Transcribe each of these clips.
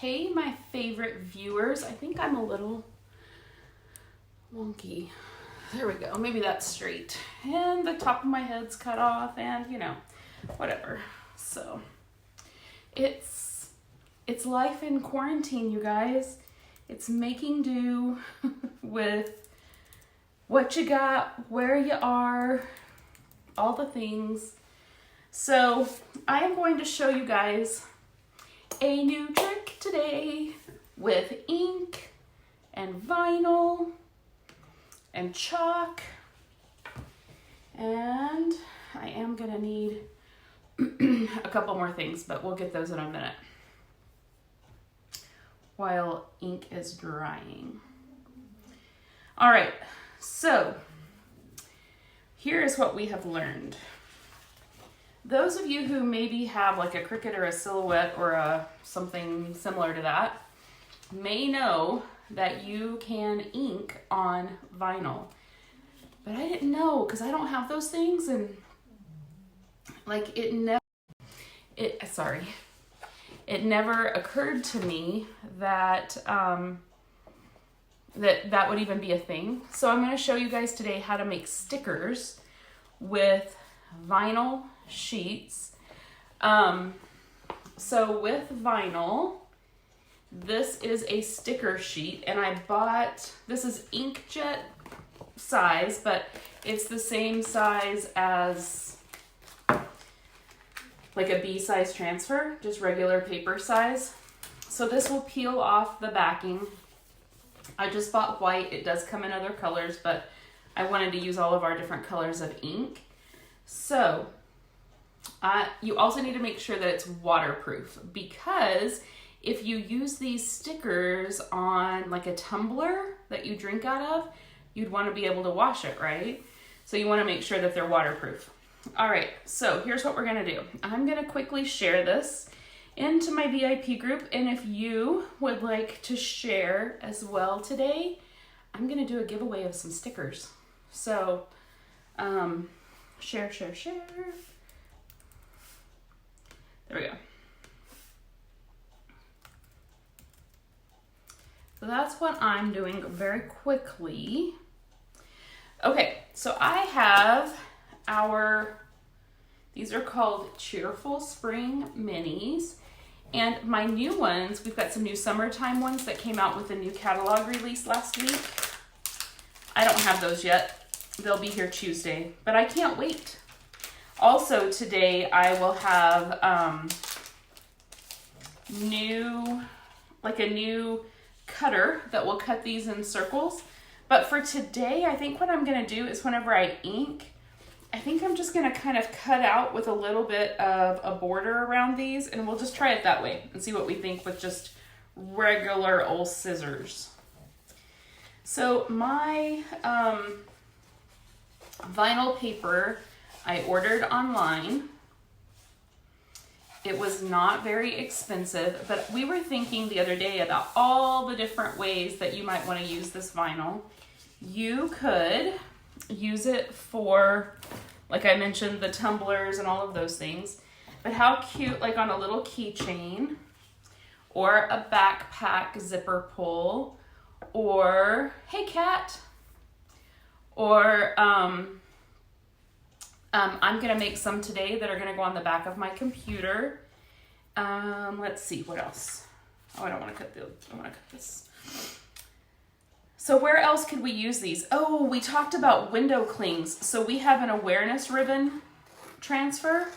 Hey, my favorite viewers. I think I'm a little wonky. There we go. Maybe that's straight. And the top of my head's cut off and, you know, whatever. So it's life in quarantine, you guys. It's making do with what you got, where you are, all the things. So I am going to show you guys a new trick today with ink and vinyl and chalk. And I am gonna need a couple more things, but we'll get those in a minute while ink is drying. All right, so here is what we have learned. Those of you who maybe have like a Cricut or a Silhouette or a something similar to that may know that you can ink on vinyl. But I didn't know because I don't have those things, and like it never occurred to me that that would even be a thing. So I'm going to show you guys today how to make stickers with vinyl sheets. So with vinyl, this is a sticker sheet, and I bought, this is inkjet size, but it's the same size as like a B size transfer, just regular paper size. So this will peel off the backing. I just bought white. It does come in other colors, but I wanted to use all of our different colors of ink. So you also need to make sure that it's waterproof, because if you use these stickers on like a tumbler that you drink out of, you'd want to be able to wash it, right? So you want to make sure that they're waterproof. All right, so here's what we're gonna do. I'm gonna quickly share this into my VIP group, and if you would like to share as well today, I'm gonna do a giveaway of some stickers. So share. There we go. So that's what I'm doing very quickly. Okay, so I have these are called Cheerful Spring Minis. And my new ones, we've got some new summertime ones that came out with a new catalog release last week. I don't have those yet. They'll be here Tuesday, but I can't wait. Also today I will have a new cutter that will cut these in circles. But for today, I think what I'm gonna do is whenever I ink, I think I'm just gonna kind of cut out with a little bit of a border around these, and we'll just try it that way and see what we think with just regular old scissors. So my vinyl paper I ordered online. It was not very expensive, but we were thinking the other day about all the different ways that you might want to use this vinyl. You could use it for, like I mentioned, the tumblers and all of those things, but how cute, like on a little keychain or a backpack zipper pull, or hey cat, or I'm gonna make some today that are gonna go on the back of my computer. Let's see, what else? Oh, I wanna cut this. So where else could we use these? Oh, we talked about window clings. So we have an awareness ribbon transfer,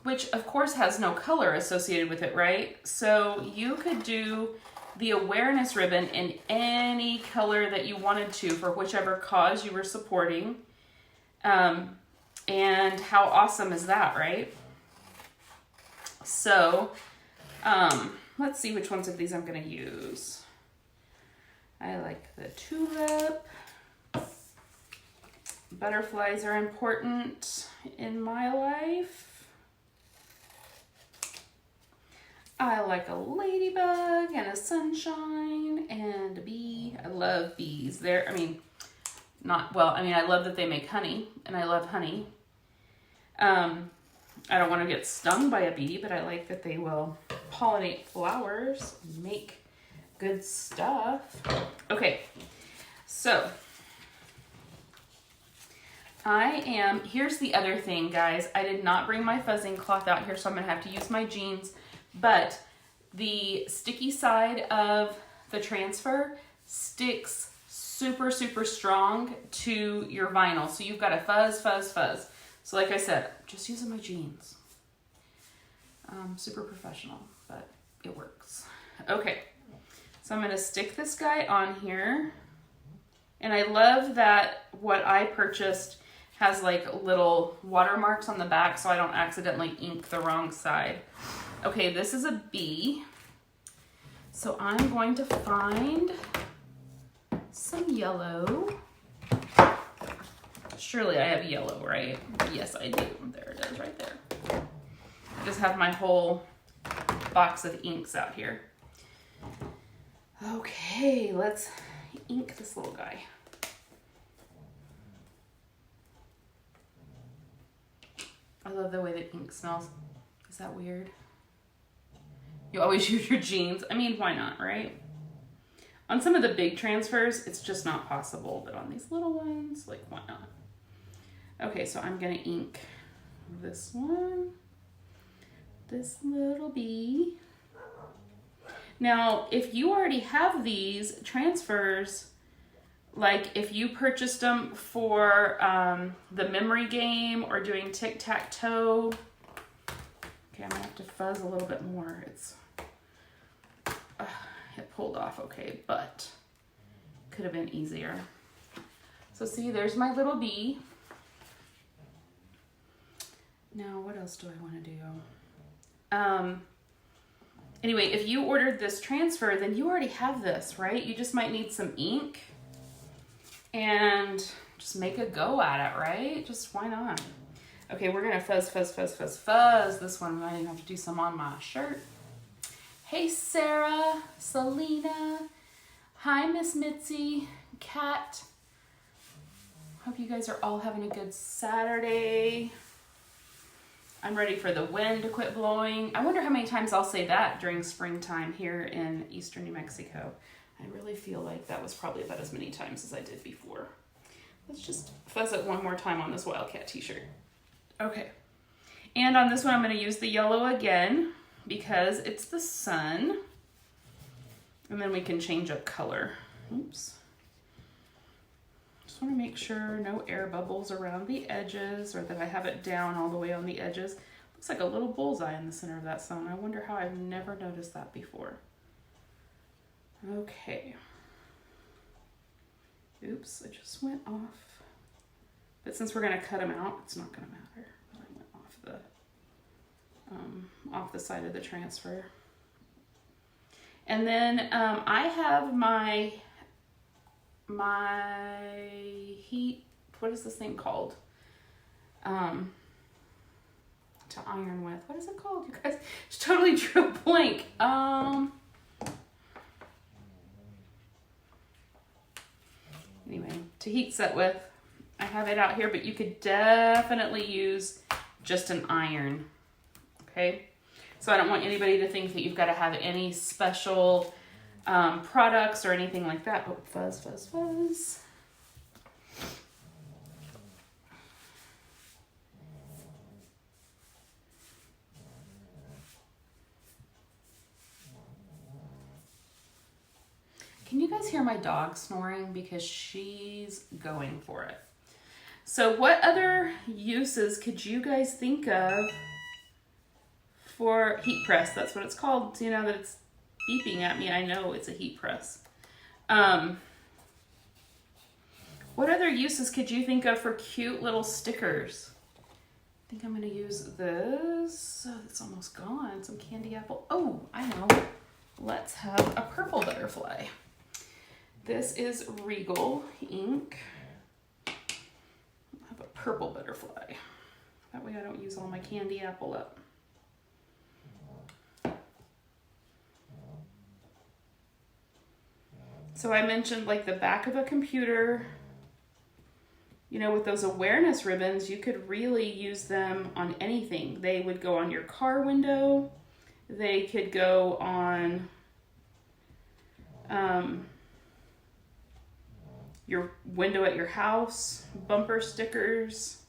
which of course has no color associated with it, right? So you could do the awareness ribbon in any color that you wanted to for whichever cause you were supporting. And how awesome is that, right? So let's see which ones of these I'm gonna use. I like the tulip. Butterflies are important in my life. I like a ladybug and a sunshine and a bee. I love bees. I love that they make honey, and I love honey. I don't want to get stung by a bee, but I like that they will pollinate flowers, make good stuff. Okay, so here's the other thing, guys. I did not bring my fuzzing cloth out here, so I'm gonna have to use my jeans, but the sticky side of the transfer sticks super, super strong to your vinyl. So you've got to fuzz, fuzz, fuzz. So like I said, just using my jeans. Super professional, but it works. Okay, so I'm gonna stick this guy on here. And I love that what I purchased has like little watermarks on the back so I don't accidentally ink the wrong side. Okay, this is a bee. So I'm going to find some yellow. Surely I have yellow, right? Yes, I do. There it is right there. I just have my whole box of inks out here. Okay, let's ink this little guy. I love the way that ink smells. Is that weird? You always use your jeans. I mean, why not, right? On some of the big transfers, it's just not possible, but on these little ones, like, why not? Okay, so I'm gonna ink this one, this little bee. Now, if you already have these transfers, like if you purchased them for the memory game or doing tic-tac-toe, okay, I'm gonna have to fuzz a little bit more. It pulled off okay, but could have been easier. So see, there's my little bee. Now, what else do I want to do? Anyway, if you ordered this transfer, then you already have this, right? You just might need some ink and just make a go at it, right? Just why not? Okay, we're gonna fuzz, fuzz, fuzz, fuzz, fuzz. This one, I have to do some on my shirt. Hey, Sarah, Selena. Hi, Miss Mitzi, Kat. Hope you guys are all having a good Saturday. I'm ready for the wind to quit blowing. I wonder how many times I'll say that during springtime here in eastern New Mexico. I really feel like that was probably about as many times as I did before. Let's just fuzz it one more time on this Wildcat t-shirt. Okay. And on this one, I'm going to use the yellow again because it's the sun. And then we can change up color. Oops. Just want to make sure no air bubbles around the edges or that I have it down all the way on the edges. Looks like a little bullseye in the center of that sun. I wonder how I've never noticed that before. Okay. Oops, I just went off. But since we're going to cut them out, it's not going to matter. I went off the side of the transfer. And then I have my heat, what is this thing called? To iron with. What is it called? You guys just totally drew a blank. Anyway, to heat set with. I have it out here, but you could definitely use just an iron. Okay? So I don't want anybody to think that you've got to have any special products or anything like that. Oh, fuzz, fuzz, fuzz. Can you guys hear my dog snoring? Because she's going for it. So what other uses could you guys think of for heat press? That's what it's called. So you know that it's beeping at me. I know it's a heat press. What other uses could you think of for cute little stickers? I think I'm going to use this. Oh, it's almost gone. Some candy apple. Oh, I know. Let's have a purple butterfly. This is Regal ink. I'll have a purple butterfly. That way I don't use all my candy apple up. So I mentioned like the back of a computer, you know, with those awareness ribbons, you could really use them on anything. They would go on your car window. They could go on your window at your house, bumper stickers.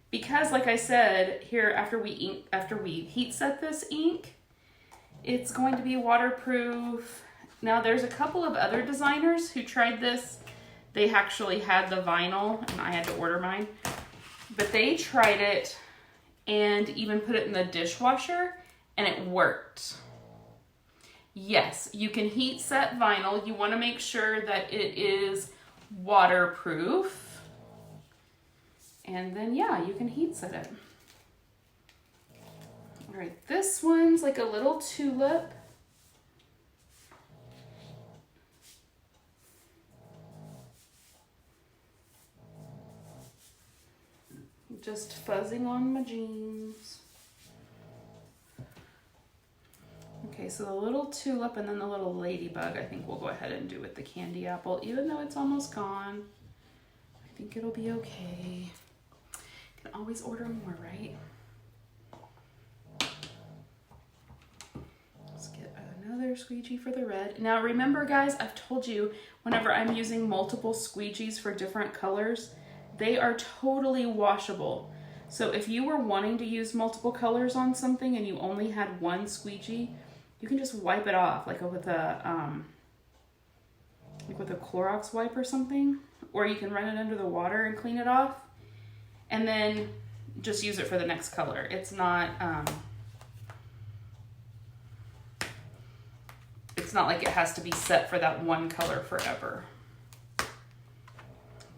Because like I said, here after we heat set this ink, it's going to be waterproof. Now there's a couple of other designers who tried this. They actually had the vinyl and I had to order mine. But they tried it and even put it in the dishwasher and it worked. Yes, you can heat set vinyl. You want to make sure that it is waterproof. And then yeah, you can heat set it. All right, this one's like a little tulip. Just fuzzing on my jeans. Okay, so the little tulip and then the little ladybug, I think we'll go ahead and do with the candy apple, even though it's almost gone. I think it'll be okay. Can always order more, right? Let's get another squeegee for the red. Now remember guys, I've told you, whenever I'm using multiple squeegees for different colors, they are totally washable. So if you were wanting to use multiple colors on something and you only had one squeegee, you can just wipe it off, like with a Clorox wipe or something, or you can run it under the water and clean it off, and then just use it for the next color. It's not like it has to be set for that one color forever.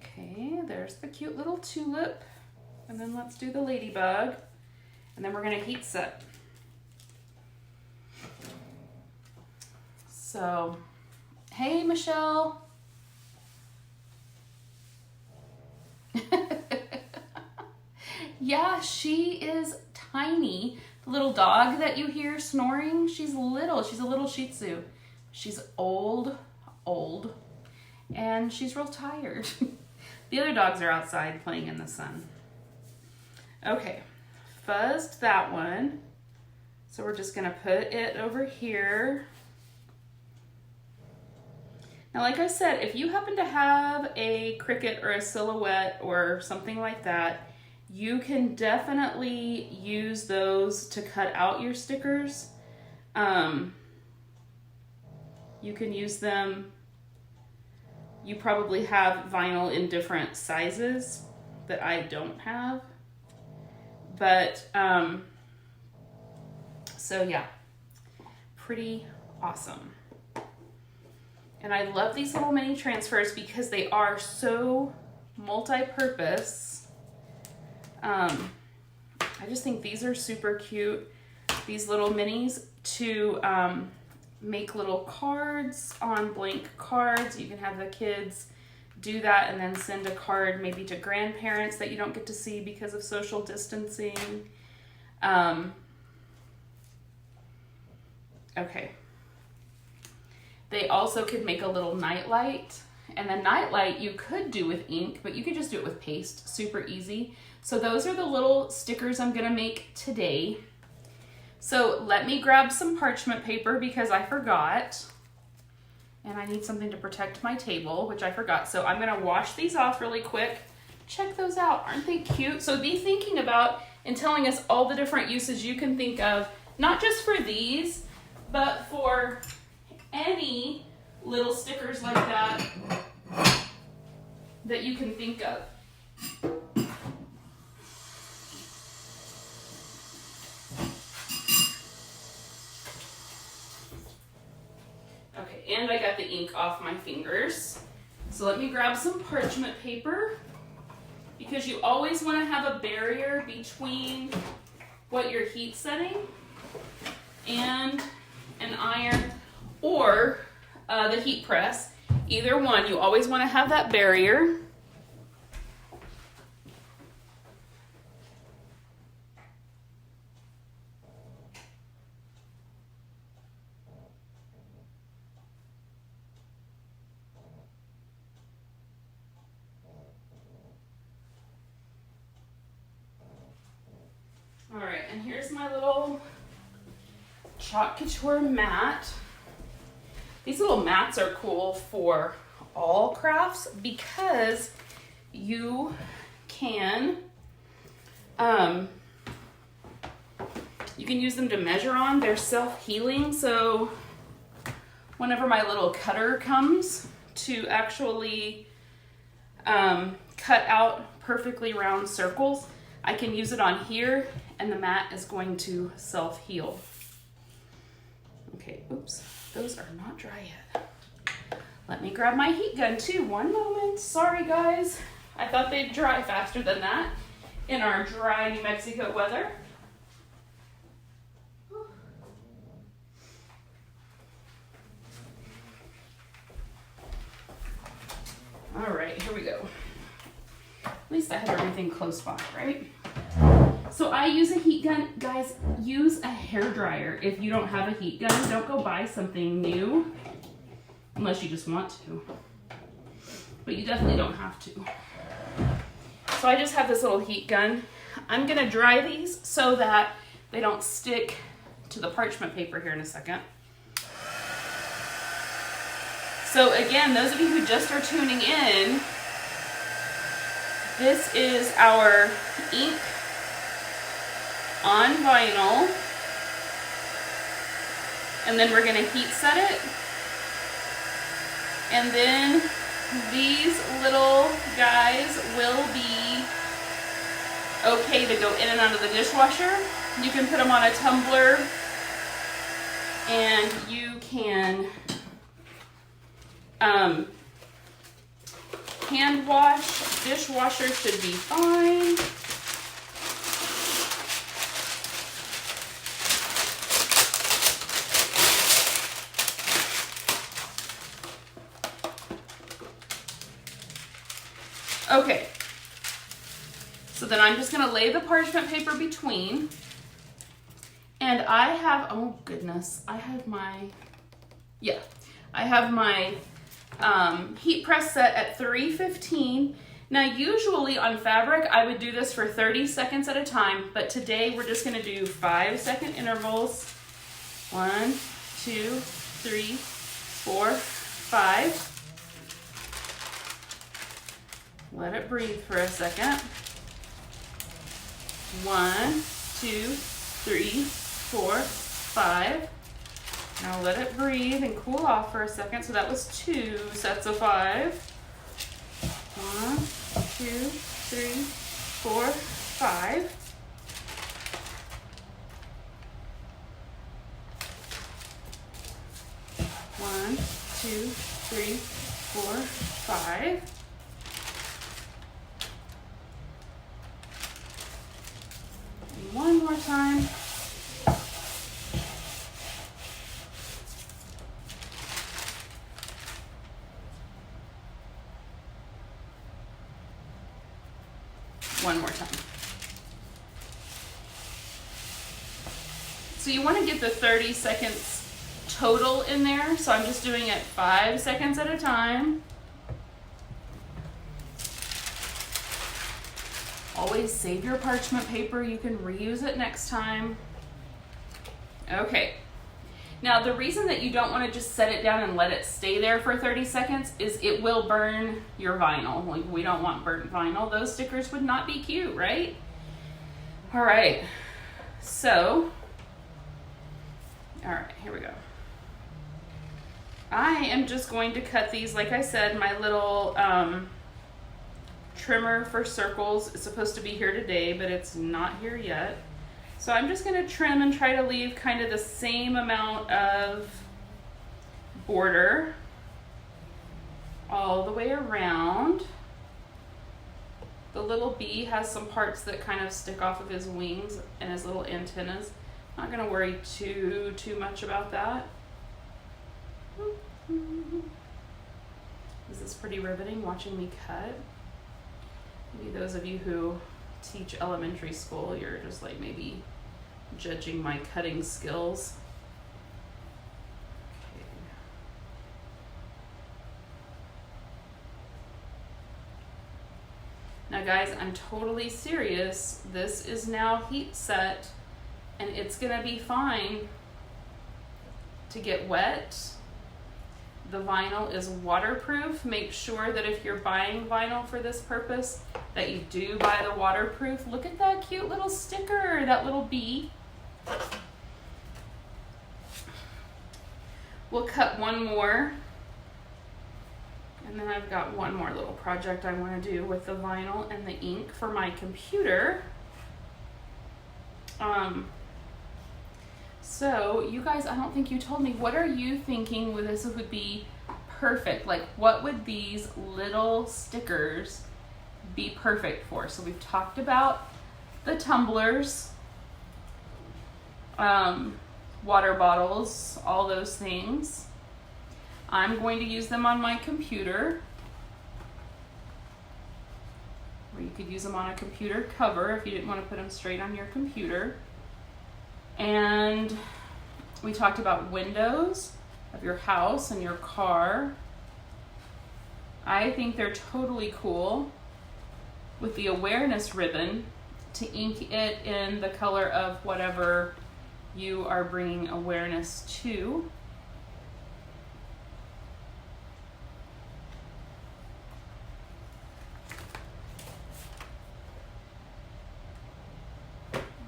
Okay, there's the cute little tulip, and then let's do the ladybug, and then we're gonna heat set. So, hey, Michelle. Yeah, she is tiny. The little dog that you hear snoring, she's little. She's a little Shih Tzu. She's old, and she's real tired. The other dogs are outside playing in the sun. Okay, fuzzed that one. So we're just gonna put it over here. Now, like I said, if you happen to have a Cricut or a Silhouette or something like that, you can definitely use those to cut out your stickers. You can use them. You probably have vinyl in different sizes that I don't have. But, so yeah, pretty awesome. And I love these little mini transfers because they are so multi-purpose. I just think these are super cute. These little minis to make little cards on blank cards. You can have the kids do that and then send a card maybe to grandparents that you don't get to see because of social distancing. Okay. They also could make a little nightlight, and the nightlight you could do with ink, but you could just do it with paste, super easy. So those are the little stickers I'm gonna make today. So let me grab some parchment paper because I forgot, and I need something to protect my table, which I forgot. So I'm gonna wash these off really quick. Check those out, aren't they cute? So be thinking about and telling us all the different uses you can think of, not just for these, but for any little stickers like that that you can think of. Okay, and I got the ink off my fingers. So let me grab some parchment paper, because you always want to have a barrier between what you're heat setting and an iron or the heat press. Either one, you always want to have that barrier. All right, and here's my little Chalk Couture mat. These little mats are cool for all crafts because you can use them to measure on. They're self-healing, so whenever my little cutter comes to actually cut out perfectly round circles, I can use it on here and the mat is going to self-heal. Okay, oops, those are not dry yet. Let me grab my heat gun too, 1 moment. Sorry guys, I thought they'd dry faster than that in our dry New Mexico weather. All right, here we go. At least I have everything close by, right? So I use a heat gun. Guys, use a hair dryer. If you don't have a heat gun, don't go buy something new unless you just want to. But you definitely don't have to. So I just have this little heat gun. I'm gonna dry these so that they don't stick to the parchment paper here in a second. So again, those of you who just are tuning in, this is our ink on vinyl, and then we're gonna heat set it. And then these little guys will be okay to go in and out of the dishwasher. You can put them on a tumbler and you can hand wash. Dishwasher should be fine. Okay, so then I'm just gonna lay the parchment paper between, and I have, oh goodness, I have my heat press set at 315. Now usually on fabric I would do this for 30 seconds at a time, but today we're just gonna do 5-second intervals. 1, 2, 3, 4, 5. Let it breathe for a second. 1, 2, 3, 4, 5. Now let it breathe and cool off for a second. So that was 2 sets of 5. 1, 2, 3, 4, 5. One, 2, 3, 4, 5. And one more time. One more time. So you want to get the 30 seconds total in there, so I'm just doing it 5 seconds at a time. Always save your parchment paper, you can reuse it next time. Okay, now the reason that you don't want to just set it down and let it stay there for 30 seconds is it will burn your vinyl. Like, we don't want burnt vinyl. Those stickers would not be cute, right? All right, so, all right, here we go. I am just going to cut these, like I said, my little trimmer for circles is supposed to be here today, but it's not here yet. So I'm just gonna trim and try to leave kind of the same amount of border all the way around. The little bee has some parts that kind of stick off of his wings and his little antennas. Not gonna worry too much about that. This is pretty riveting watching me cut. Maybe those of you who teach elementary school, you're just like maybe judging my cutting skills. Okay. Now guys, I'm totally serious. This is now heat set and it's gonna be fine to get wet. The vinyl is waterproof. Make sure that if you're buying vinyl for this purpose, that you do buy the waterproof. Look at that cute little sticker, that little bee. We'll cut one more. And then I've got one more little project I want to do with the vinyl and the ink for my computer. So you guys, I don't think you told me, what are you thinking this would be perfect? Like, what would these little stickers be perfect for? So we've talked about the tumblers, water bottles, all those things. I'm going to use them on my computer, or you could use them on a computer cover if you didn't want to put them straight on your computer. And we talked about windows of your house and your car. I think they're totally cool with the awareness ribbon to ink it in the color of whatever you are bringing awareness to.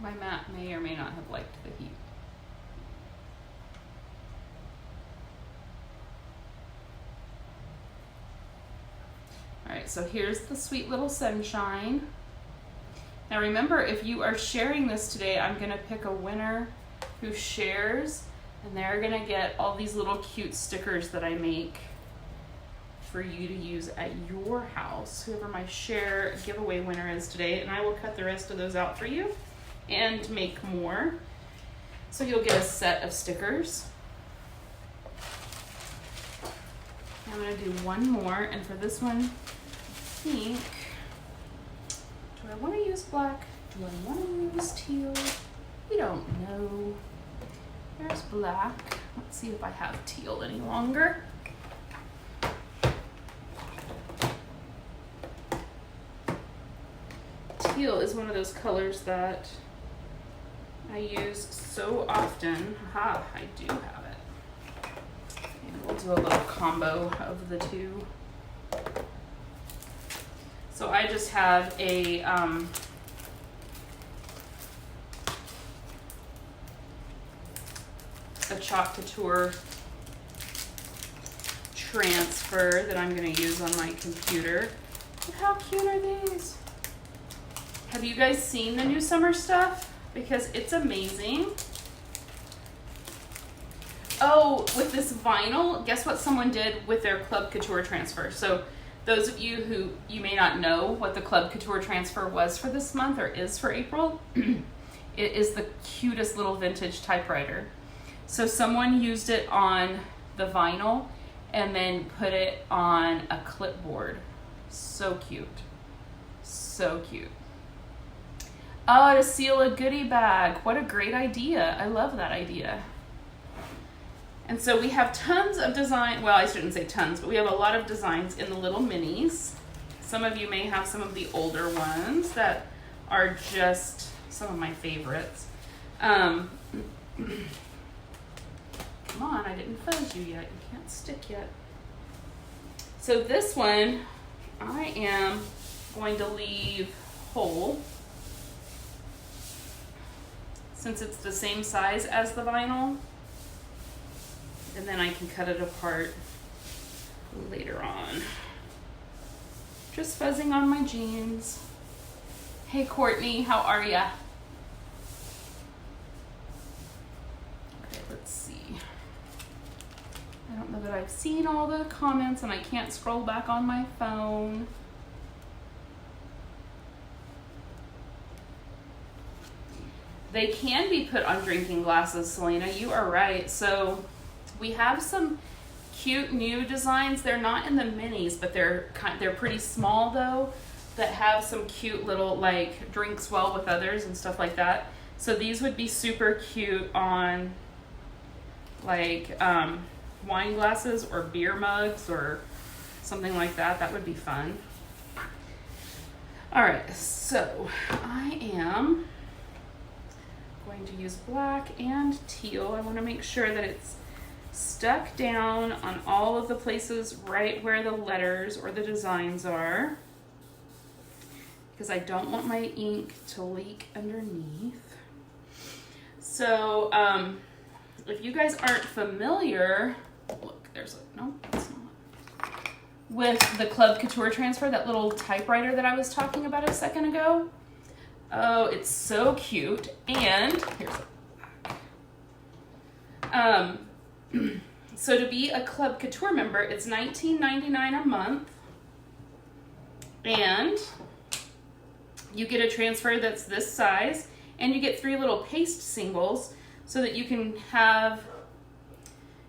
My mat may or may not have liked the heat. All right, so here's the sweet little sunshine. Now remember, if you are sharing this today, I'm gonna pick a winner who shares, and they're gonna get all these little cute stickers that I make for you to use at your house, whoever my share giveaway winner is today, and I will cut the rest of those out for you and make more. So you'll get a set of stickers. I'm gonna do one more, and for this one, I think, do I wanna use black? Do I wanna use teal? We don't know. There's black. Let's see if I have teal any longer. Teal is one of those colors that I use so often. Aha, I do have it. And we'll do a little combo of the two. So I just have a Chalk Couture transfer that I'm going to use on my computer. Look how cute are these? Have you guys seen the new summer stuff? Because it's amazing. Oh, with this vinyl, guess what someone did with their Club Couture transfer? So those of you who you may not know what the Club Couture transfer was for this month or is for April, it is the cutest little vintage typewriter. So someone used it on the vinyl and then put it on a clipboard. So cute. So cute. Oh, to seal a goodie bag. What a great idea. I love that idea. And so we have tons of design. Well, I shouldn't say tons, but we have a lot of designs in the little minis. Some of you may have some of the older ones that are just some of my favorites. Come on, I didn't fuzz you yet. You can't stick yet. So this one, I am going to leave whole, since it's the same size as the vinyl, and then I can cut it apart later on. Just fuzzing on my jeans. Hey Courtney, how are ya? Okay, let's see. I don't know that I've seen all the comments and I can't scroll back on my phone. They can be put on drinking glasses, Selena. You are right. So we have some cute new designs. They're not in the minis, but they're pretty small though, that have some cute little like drinks well with others and stuff like that. So these would be super cute on like wine glasses or beer mugs or something like that. That would be fun. All right, so I am going to use black and teal. I want to make sure that it's stuck down on all of the places right where the letters or the designs are, because I don't want my ink to leak underneath. So if you guys aren't familiar, look, there's a, no, that's not. With the Club Couture transfer, that little typewriter that I was talking about a second ago. Oh, it's so cute. And here's a so to be a Club Couture member, it's $19.99 a month. And you get a transfer that's this size, and you get 3 little paste singles so that you can have,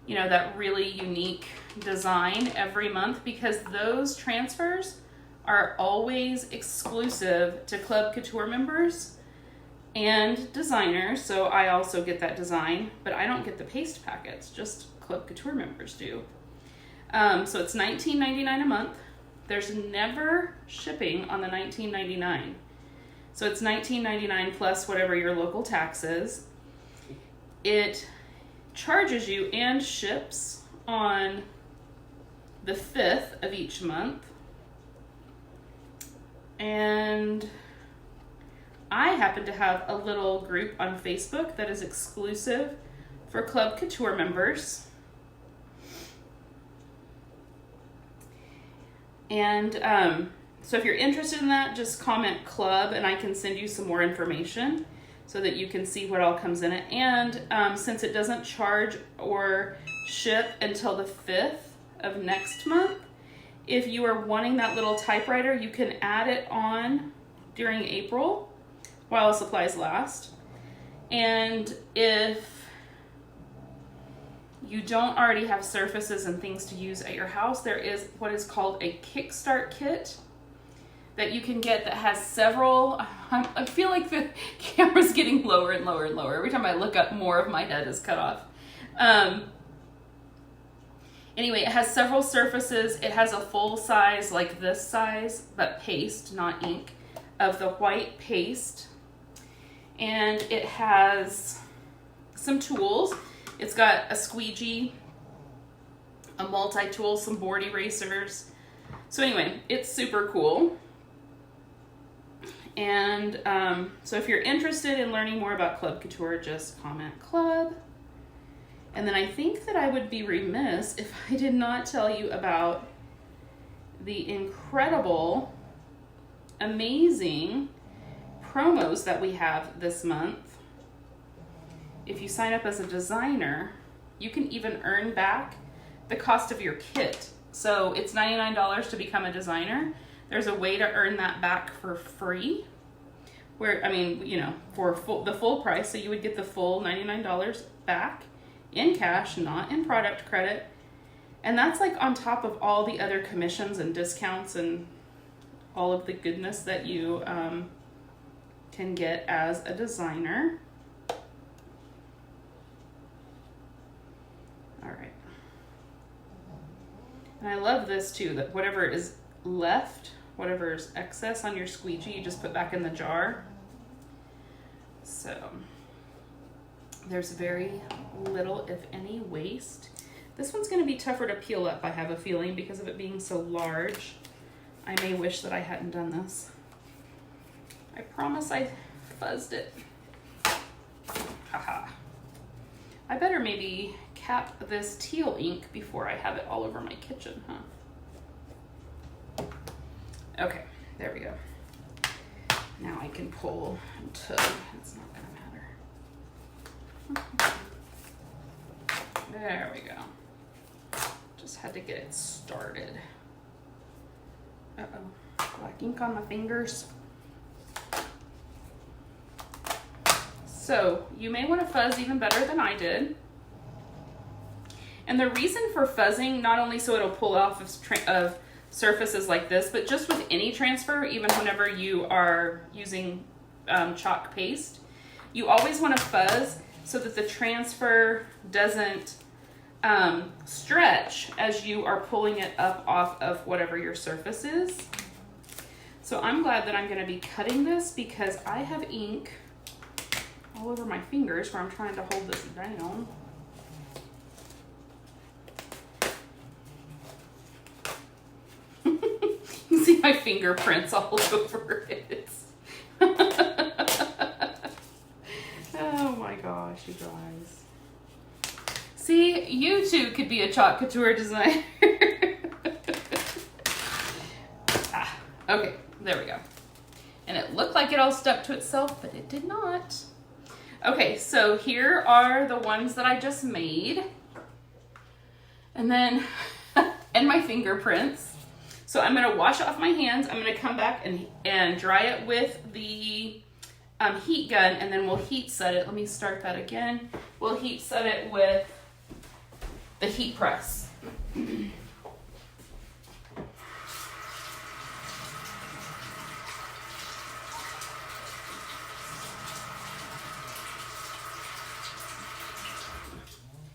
you know, that really unique design every month, because those transfers are always exclusive to Club Couture members and designers. So I also get that design, but I don't get the paste packets, just Club Couture members do. So it's $19.99 a month. There's never shipping on the $19.99. So it's $19.99 plus whatever your local tax is. It charges you and ships on the 5th of each month. And I happen to have a little group on Facebook that is exclusive for Club Couture members. And so if you're interested in that, just comment club and I can send you some more information so that you can see what all comes in it. And since it doesn't charge or ship until the 5th of next month, if you are wanting that little typewriter, you can add it on during April while supplies last. And if you don't already have surfaces and things to use at your house, there is what is called a Kickstart kit that you can get that has several, I feel like the camera's getting lower and lower and lower. Every time I look up, more of my head is cut off. Anyway, it has several surfaces. It has a full size, like this size, but paste, not ink, of the white paste. And it has some tools. It's got a squeegee, a multi-tool, some board erasers. So anyway, it's super cool. And so if you're interested in learning more about Club Couture, just comment club. And then I think that I would be remiss if I did not tell you about the incredible, amazing promos that we have this month. If you sign up as a designer, you can even earn back the cost of your kit. So it's $99 to become a designer. There's a way to earn that back for free. Where, I mean, you know, for the full price. So you would get the full $99 back in cash, not in product credit. And that's like on top of all the other commissions and discounts and all of the goodness that you can get as a designer. All right. And I love this too, that whatever is left, whatever is excess on your squeegee, you just put back in the jar. So there's very little, if any, waste. This one's going to be tougher to peel up, I have a feeling, because of it being so large. I may wish that I hadn't done this. I promise I fuzzed it. Haha. I better maybe cap this teal ink before I have it all over my kitchen, huh? Okay, there we go. Now I can pull and tug. It's not gonna matter. There we go. Just had to get it started. Uh-oh, black ink on my fingers. So you may want to fuzz even better than I did. And the reason for fuzzing, not only so it'll pull off of surfaces like this, but just with any transfer, even whenever you are using chalk paste, you always want to fuzz so that the transfer doesn't stretch as you are pulling it up off of whatever your surface is. So I'm glad that I'm going to be cutting this, because I have ink all over my fingers where I'm trying to hold this down. my fingerprints all over it. Oh my gosh, you guys. See, you too could be a Chalk Couture designer. Okay, there we go. And it looked like it all stuck to itself, but it did not. Okay, so here are the ones that I just made. And then, and my fingerprints. So I'm gonna wash off my hands. I'm gonna come back and dry it with the heat gun, and then we'll heat set it. Let me start that again. We'll heat set it with the heat press.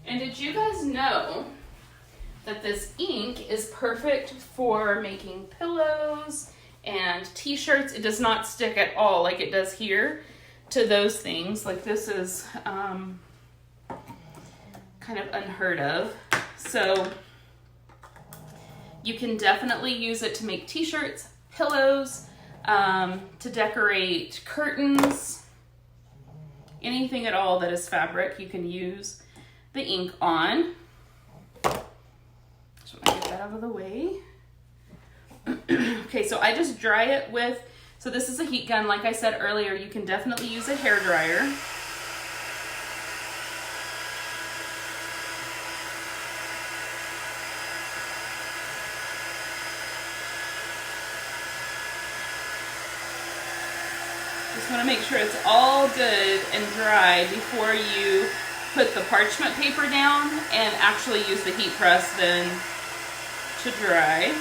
And did you guys know that this ink is perfect for making pillows and t-shirts? It does not stick at all like it does here to those things. Like this is kind of unheard of. So you can definitely use it to make t-shirts, pillows, to decorate curtains, anything at all that is fabric you can use the ink on. So I get that out of the way. Okay, so I just dry it with, so this is a heat gun. Like I said earlier, you can definitely use a hair dryer. Just want to make sure it's all good and dry before you put the parchment paper down and actually use the heat press then to dry.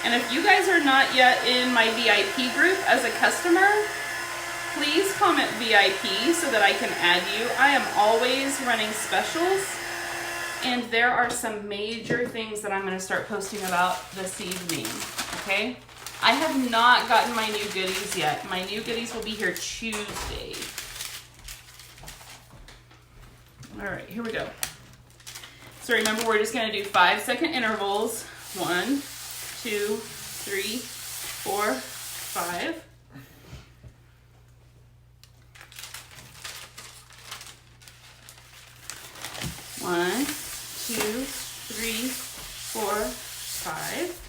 And if you guys are not yet in my VIP group as a customer, please comment VIP so that I can add you. I am always running specials, and there are some major things that I'm going to start posting about this evening, okay? I have not gotten my new goodies yet. My new goodies will be here Tuesday. All right, here we go. So remember, we're just going to do 5-second intervals. 1, 2, 3, 4, 5. One, 2, 3, 4, 5.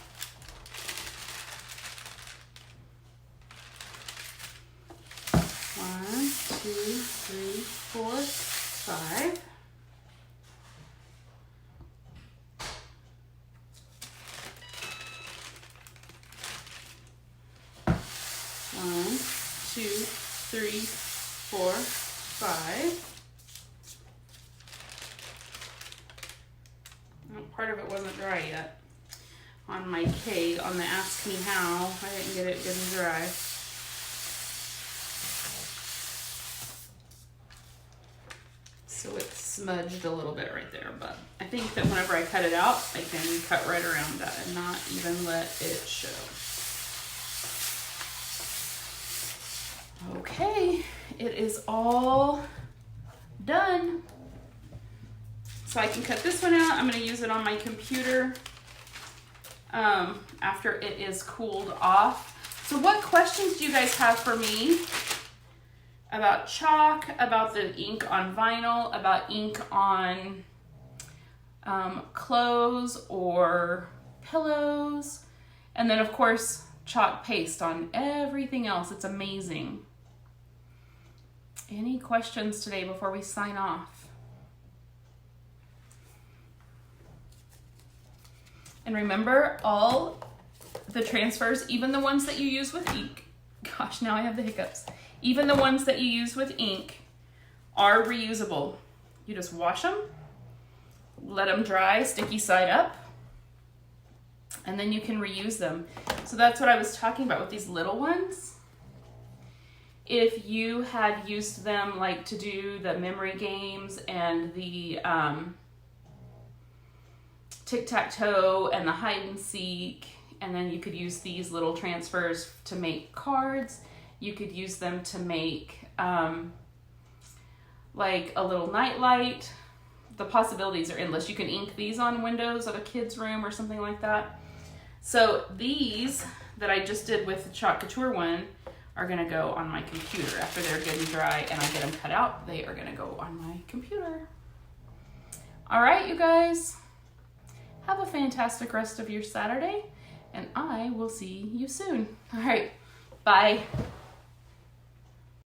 One, 2, 3, 4, 5. One, 2, 3, 4, 5. Well, part of it wasn't dry yet. On my cake, on the Ask Me How, I didn't get it good and dry. So it's smudged a little bit right there, but I think that whenever I cut it out, I can cut right around that and not even let it show. Okay, it is all done. So I can cut this one out. I'm going to use it on my computer after it is cooled off. So what questions do you guys have for me about chalk, about the ink on vinyl, about ink on clothes or pillows, and then of course chalk paste on everything else? It's amazing. Any questions today before we sign off? And remember, all the transfers, even the ones that you use with ink, gosh, now I have the hiccups. Even the ones that you use with ink are reusable. You just wash them, let them dry, sticky side up, and then you can reuse them. So that's what I was talking about with these little ones. If you had used them like to do the memory games and the tic-tac-toe and the hide and seek, and then you could use these little transfers to make cards. You could use them to make like a little night light. the possibilities are endless. You can ink these on windows of a kid's room or something like that. So these that I just did with the Chalk Couture one are gonna go on my computer after they're good and dry and I get them cut out. They are gonna go on my computer. All right, you guys, have a fantastic rest of your Saturday and I will see you soon. All right, bye.